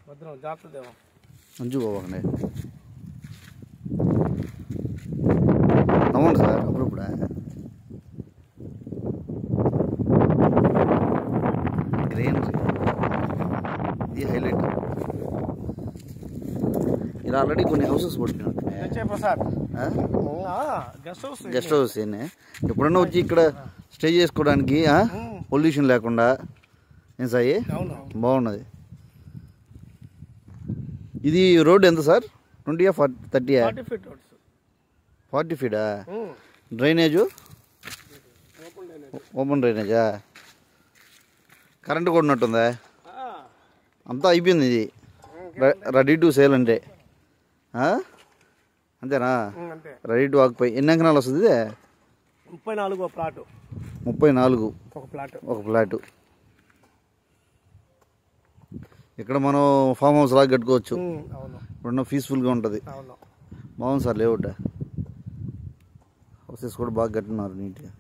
భద్రం జాగ్రత్త మంచి పోవాకండి నవ్వండి సార్ అప్పుడప్పుడే గ్రీనరీ ఇది హైలైట్. ఇలా ఆల్రెడీ కొన్ని హౌసెస్ గెస్ట్ హౌస్ ఎప్పుడన్నా వచ్చి ఇక్కడ స్టే చేసుకోవడానికి పొల్యూషన్ లేకుండా ఏం సాయి బాగున్నది. ఇది రోడ్ ఎంత సార్? 20 30 40 ఫీటా? డ్రైనేజు ఓపెన్ డ్రైనేజా? కరెంటు కూడా ఉన్నట్టుందా? అంతా అయిపోయింది ఇది రెడీ టు సేల్ అంటే అంతేనా? Ready to occupy. ఎన్ని అంకణాలు వస్తుంది ఇది? 34 ప్లాట్. 34 ఒక ప్లాటు. ఇక్కడ మనం ఫామ్ హౌస్ లాగా కట్టుకోవచ్చు. ఇప్పుడున్న పీస్ఫుల్గా ఉంటుంది. బాగుంది సార్ లేఅవుట్. హౌసెస్ కూడా బాగా కట్టున్నారు నీట్గా.